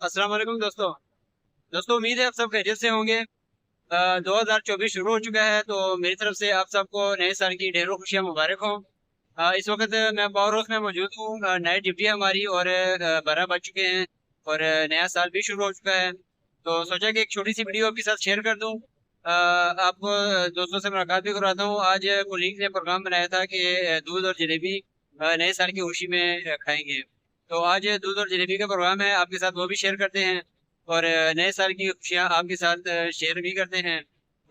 अस्सलाम वालेकुम दोस्तों उम्मीद है आप सब खैरियत से होंगे। 2024 शुरू हो चुका है तो मेरी तरफ से आप सबको नए साल की ढेरों खुशियां मुबारक हों। इस वक्त मैं पावर हाउस में मौजूद हूँ। नाइट ड्यूटी है हमारी और 12 बज चुके हैं और नया साल भी शुरू हो चुका है। तो सोचा कि एक छोटी सी वीडियो आपके साथ शेयर कर दूँ। आपको दोस्तों से मुलाकात भी करवाता हूँ। आज कोलीग ने प्रोग्राम बनाया था कि दूध और जलेबी नए साल की खुशी में खाएंगे। तो आज दूध और जलेबी का प्रोग्राम है, आपके साथ वो भी शेयर करते हैं और नए साल की खुशियाँ आपके साथ शेयर भी करते हैं।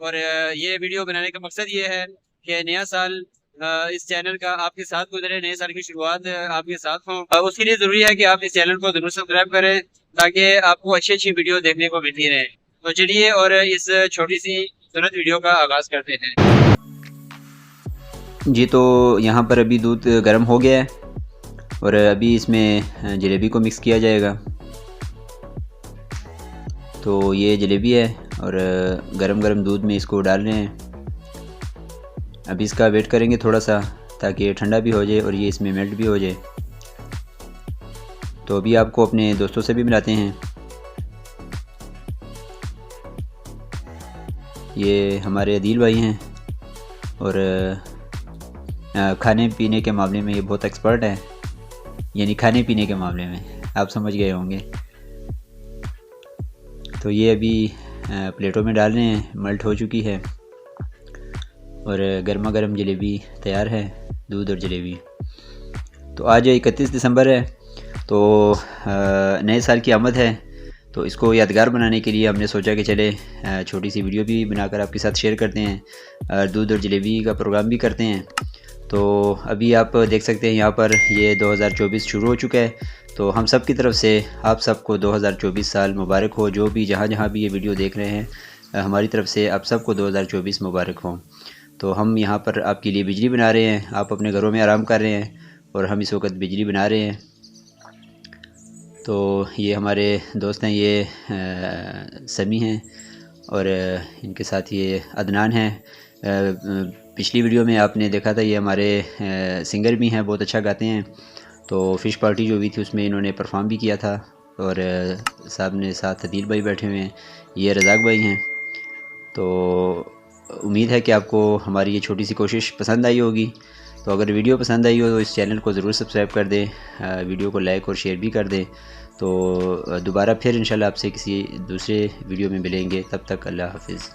और ये वीडियो बनाने का मकसद ये है कि नया साल इस चैनल का आपके साथ गुजरे, नए साल की शुरुआत आपके साथ हो। उसके लिए ज़रूरी है कि आप इस चैनल को ज़रूर सब्सक्राइब करें ताकि आपको अच्छी अच्छी वीडियो देखने को मिलती रहे। तो चलिए और इस छोटी सी सूरत वीडियो का आगाज़ करते हैं। जी, तो यहाँ पर अभी दूध गर्म हो गया है और अभी इसमें जलेबी को मिक्स किया जाएगा। तो ये जलेबी है और गरम गरम दूध में इसको डाल रहे हैं। अभी इसका वेट करेंगे थोड़ा सा ताकि ये ठंडा भी हो जाए और ये इसमें मेल्ट भी हो जाए। तो अभी आपको अपने दोस्तों से भी मिलाते हैं। ये हमारे अदील भाई हैं और खाने पीने के मामले में ये बहुत एक्सपर्ट है, यानी खाने पीने के मामले में आप समझ गए होंगे। तो ये अभी प्लेटों में डाल रहे हैं, मल्ट हो चुकी है और गर्मा गर्म जलेबी तैयार है, दूध और जलेबी। तो आज 31 दिसंबर है तो नए साल की आमद है। तो इसको यादगार बनाने के लिए हमने सोचा कि चले छोटी सी वीडियो भी बनाकर आपके साथ शेयर करते हैं, दूध और जलेबी का प्रोग्राम भी करते हैं। तो अभी आप देख सकते हैं यहाँ पर ये 2024 शुरू हो चुका है। तो हम सब की तरफ से आप सबको 2024 साल मुबारक हो। जो भी जहाँ भी ये वीडियो देख रहे हैं, हमारी तरफ से आप सबको 2024 मुबारक हो। तो हम यहाँ पर आपके लिए बिजली बना रहे हैं, आप अपने घरों में आराम कर रहे हैं और हम इस वक्त बिजली बना रहे हैं। तो ये हमारे दोस्त हैं, ये समी हैं और इनके साथ ये अदनान हैं। पिछली वीडियो में आपने देखा था ये हमारे सिंगर भी हैं, बहुत अच्छा गाते हैं। तो फ़िश पार्टी जो हुई थी उसमें इन्होंने परफॉर्म भी किया था और सामने साथ अदील भाई बैठे हुए हैं, ये रज़ाक भाई हैं। तो उम्मीद है कि आपको हमारी ये छोटी सी कोशिश पसंद आई होगी। तो अगर वीडियो पसंद आई हो तो इस चैनल को ज़रूर सब्सक्राइब कर दें, वीडियो को लाइक और शेयर भी कर दें। तो दोबारा फिर इंशाल्लाह आपसे किसी दूसरे वीडियो में मिलेंगे। तब तक अल्लाह हाफ़िज़।